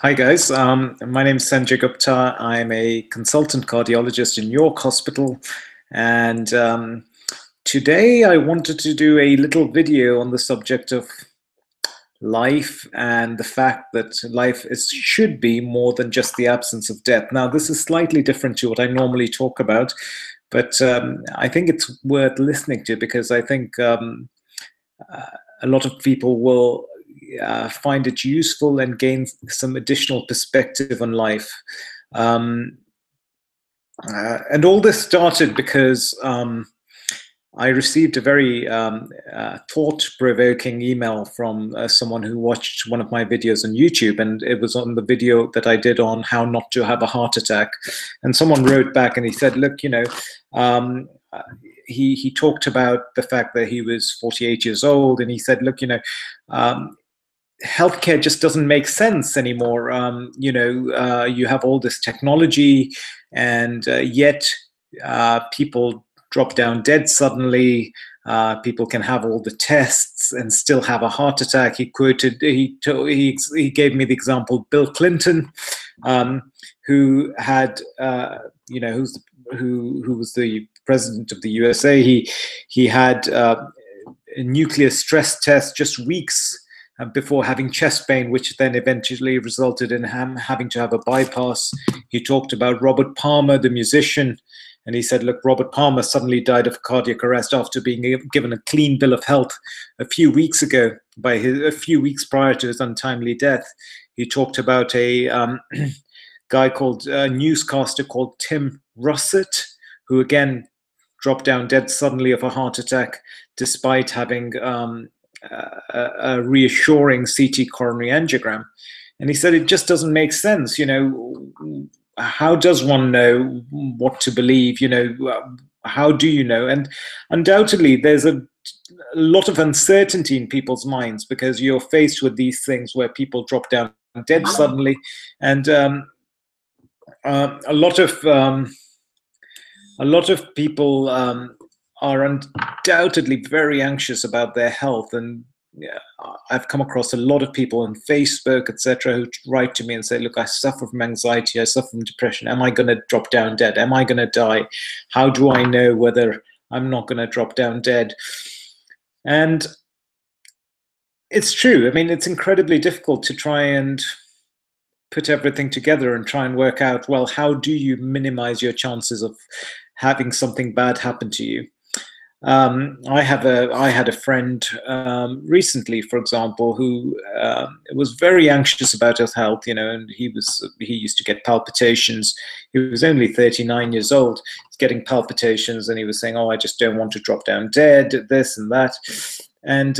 Hi guys, my name is Sanjay Gupta. I'm a consultant cardiologist in York Hospital, and today I wanted to do a little video on the subject of life and the fact that should be more than just the absence of death. Now, this is slightly different to what I normally talk about, but I think it's worth listening to because I think a lot of people will find it useful and gain some additional perspective on life. And all this started because I received a very thought-provoking email from someone who watched one of my videos on YouTube, and it was on the video that I did on how not to have a heart attack. And someone wrote back and he said, look, he talked about the fact that he was 48 years old, and he said, look, healthcare just doesn't make sense anymore. You have all this technology, and yet people drop down dead suddenly. People can have all the tests and still have a heart attack. He gave me the example Bill Clinton, who had who was the president of the USA. He had a nuclear stress test just weeks before having chest pain, which then eventually resulted in him having to have a bypass. He talked about Robert Palmer, the musician, and he said, look, Robert Palmer suddenly died of cardiac arrest after being given a clean bill of health a few weeks ago, a few weeks prior to his untimely death. He talked about a guy called a newscaster called Tim Russert, who again dropped down dead suddenly of a heart attack despite having a reassuring CT coronary angiogram. And he said it just doesn't make sense. How does one know what to believe? How do you know? And undoubtedly, there's a lot of uncertainty in people's minds because you're faced with these things where people drop down dead suddenly, and a lot of people are undoubtedly very anxious about their health. And I've come across a lot of people on Facebook, etc., who write to me and say, look, I suffer from anxiety, I suffer from depression. Am I going to drop down dead? Am I going to die? How do I know whether I'm not going to drop down dead? And it's true. I mean, it's incredibly difficult to try and put everything together and try and work out, well, how do you minimize your chances of having something bad happen to you? I had a friend recently, for example, who was very anxious about his health, and he used to get palpitations. He was only 39 years old. He's getting palpitations, and he was saying, "Oh, I just don't want to drop down dead, this and that." And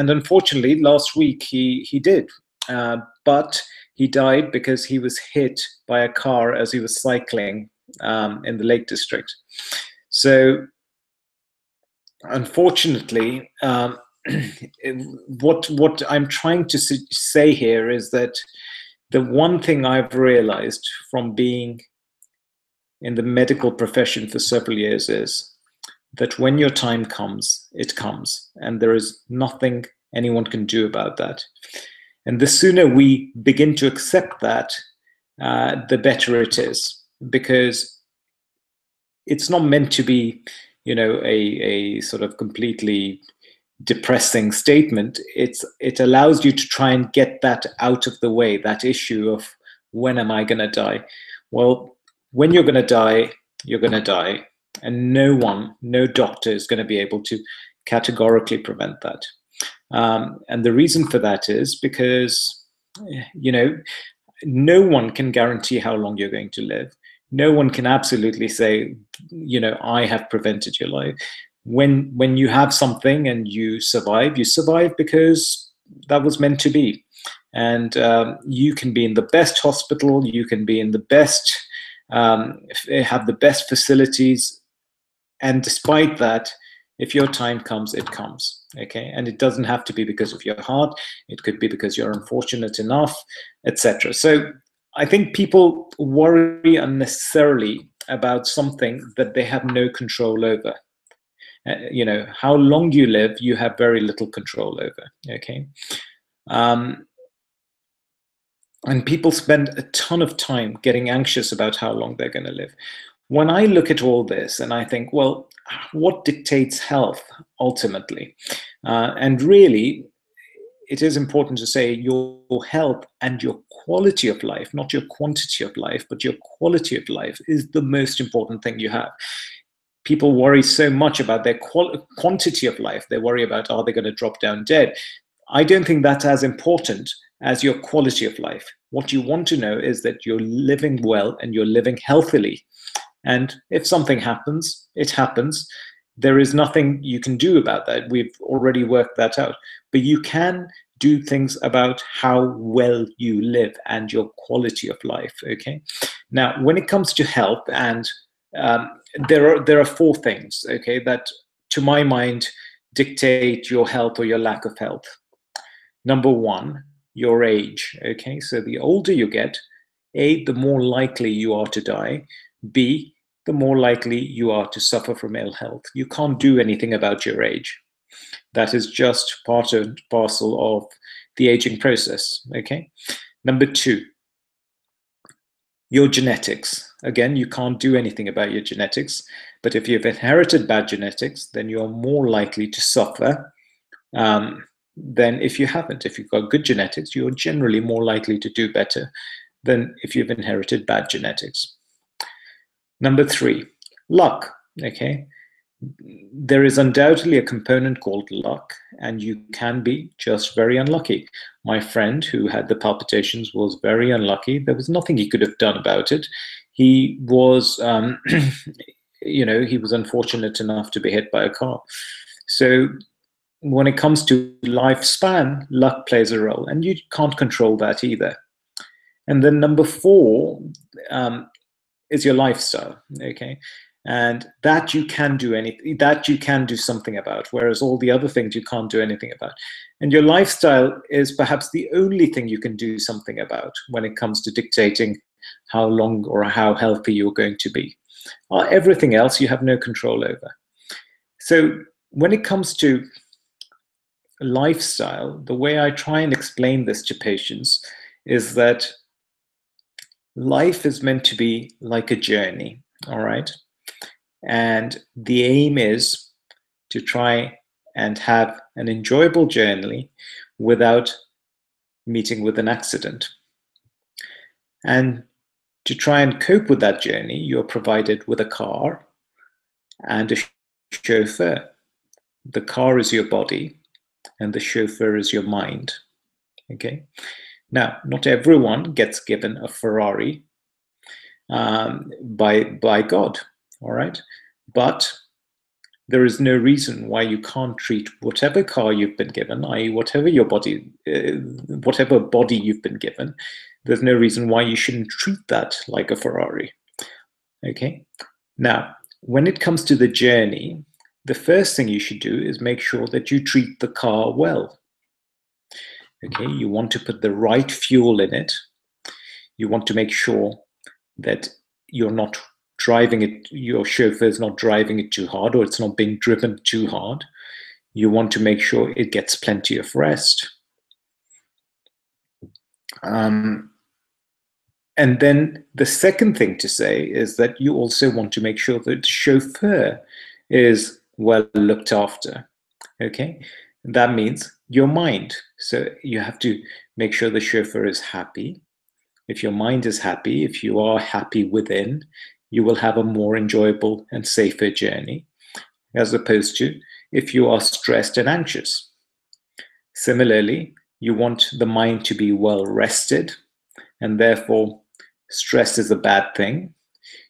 unfortunately, last week he did, but he died because he was hit by a car as he was cycling in the Lake District. So, unfortunately, what I'm trying to say here is that the one thing I've realized from being in the medical profession for several years is that when your time comes, it comes, and there is nothing anyone can do about that. And the sooner we begin to accept that, the better it is, because it's not meant to be a sort of completely depressing statement. It allows you to try and get that out of the way, that issue of when am I going to die? Well, when you're going to die, you're going to die. And no doctor is going to be able to categorically prevent that. And the reason for that is because, no one can guarantee how long you're going to live. No one can absolutely say, I have prevented your life. When you have something and you survive because that was meant to be. And you can be in the best hospital, you can be in the best, have the best facilities. And despite that, if your time comes, it comes, okay? And it doesn't have to be because of your heart. It could be because you're unfortunate enough, etc. So I think people worry unnecessarily about something that they have no control over. How long you live, you have very little control over, okay? And people spend a ton of time getting anxious about how long they're going to live. When I look at all this and I think, well, what dictates health ultimately? And really, it is important to say your health and your quality of life, not your quantity of life, but your quality of life is the most important thing you have. People worry so much about their quantity of life. They worry about, are they going to drop down dead? I don't think that's as important as your quality of life. What you want to know is that you're living well and you're living healthily. And if something happens, it happens. There is nothing you can do about that. We've already worked that out. But you can do things about how well you live and your quality of life. Okay. Now, when it comes to health, and there are four things, okay, that to my mind dictate your health or your lack of health. Number one, your age. Okay, so the older you get, A, the more likely you are to die. B, the more likely you are to suffer from ill health. You can't do anything about your age. That is just part and parcel of the aging process. Okay. Number two, your genetics. Again, you can't do anything about your genetics, but if you've inherited bad genetics, then you're more likely to suffer than if you haven't. If you've got good genetics, you're generally more likely to do better than if you've inherited bad genetics. Number three, luck. Okay. There is undoubtedly a component called luck, and you can be just very unlucky. My friend who had the palpitations was very unlucky. There was nothing he could have done about it. He was, he was unfortunate enough to be hit by a car. So when it comes to lifespan, luck plays a role, and you can't control that either. And then number four is your lifestyle. Okay. And that you can do something about, whereas all the other things you can't do anything about. And your lifestyle is perhaps the only thing you can do something about when it comes to dictating how long or how healthy you're going to be. Everything else you have no control over. So when it comes to lifestyle, the way I try and explain this to patients is that life is meant to be like a journey, all right? And the aim is to try and have an enjoyable journey without meeting with an accident. And to try and cope with that journey, you're provided with a car and a chauffeur. The car is your body and the chauffeur is your mind. Okay. Now, not everyone gets given a Ferrari by God. All right. But there is no reason why you can't treat whatever car you've been given, i.e. whatever body you've been given, there's no reason why you shouldn't treat that like a Ferrari. Okay. Now, when it comes to the journey, the first thing you should do is make sure that you treat the car well. Okay. You want to put the right fuel in it. You want to make sure that you're not driving it, your chauffeur is not driving it too hard, or it's not being driven too hard. You want to make sure it gets plenty of rest. And then the second thing to say is that you also want to make sure that the chauffeur is well looked after. Okay, that means your mind. So you have to make sure the chauffeur is happy. If your mind is happy, if you are happy within, you will have a more enjoyable and safer journey, as opposed to if you are stressed and anxious. Similarly, you want the mind to be well rested, and therefore stress is a bad thing.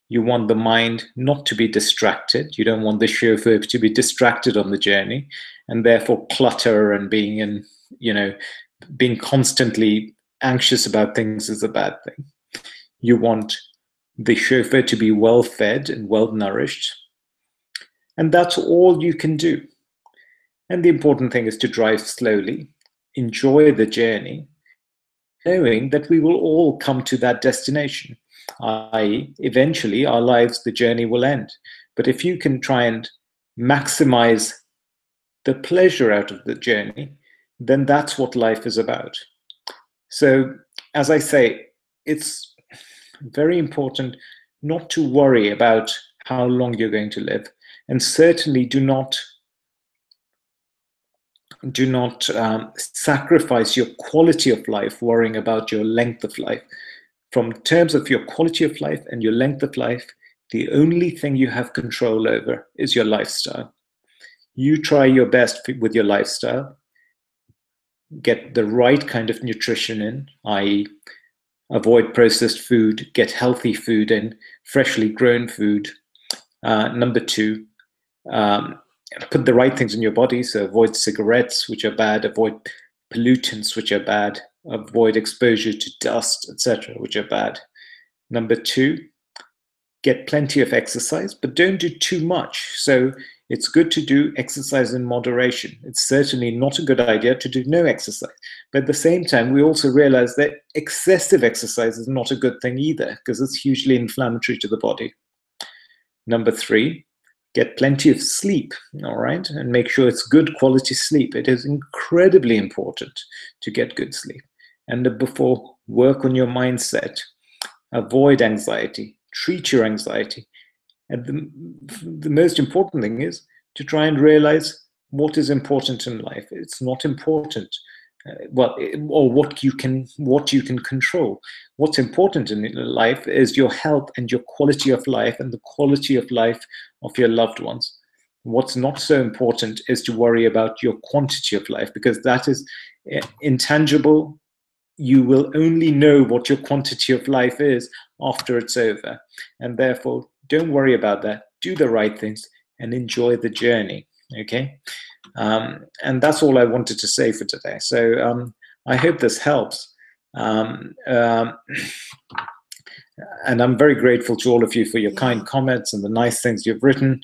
You want the mind not to be distracted. You don't want the chauffeur to be distracted on the journey, and therefore clutter and being constantly anxious about things is a bad thing. You want the chauffeur to be well fed and well nourished. And that's all you can do. And the important thing is to drive slowly, enjoy the journey, knowing that we will all come to that destination. Eventually, our lives, the journey will end. But if you can try and maximize the pleasure out of the journey, then that's what life is about. So as I say, it's very important not to worry about how long you're going to live, and certainly do not sacrifice your quality of life worrying about your length of life. From terms of your quality of life and your length of life, the only thing you have control over is your lifestyle. You try your best with your lifestyle, get the right kind of nutrition in, i.e., avoid processed food, get healthy food in, freshly grown food. Number two, put the right things in your body. So avoid cigarettes, which are bad, avoid pollutants, which are bad, avoid exposure to dust, etc., which are bad. Number two, get plenty of exercise, but don't do too much. So it's good to do exercise in moderation. It's certainly not a good idea to do no exercise. But at the same time, we also realize that excessive exercise is not a good thing either, because it's hugely inflammatory to the body. Number three, get plenty of sleep, all right? And make sure it's good quality sleep. It is incredibly important to get good sleep. And number four, work on your mindset. Avoid anxiety. Treat your anxiety. And the most important thing is to try and realize what is important in life. It's not important, or what you can control. What's important in life is your health and your quality of life and the quality of life of your loved ones. What's not so important is to worry about your quantity of life, because that is intangible. You will only know what your quantity of life is after it's over. And therefore, don't worry about that. Do the right things and enjoy the journey. Okay? And that's all I wanted to say for today. So I hope this helps. And I'm very grateful to all of you for your kind comments and the nice things you've written.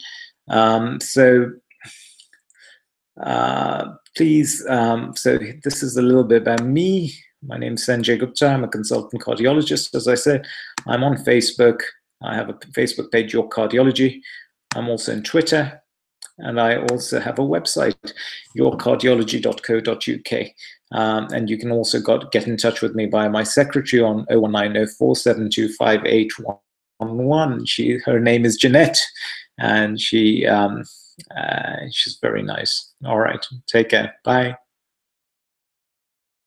Please, so this is a little bit about me. My name is Sanjay Gupta. I'm a consultant cardiologist. As I said, I'm on Facebook. I have a Facebook page, Your Cardiology. I'm also on Twitter. And I also have a website, yourcardiology.co.uk. And you can also get in touch with me by my secretary on 01904725811. Her name is Jeanette, and she's very nice. All right. Take care. Bye.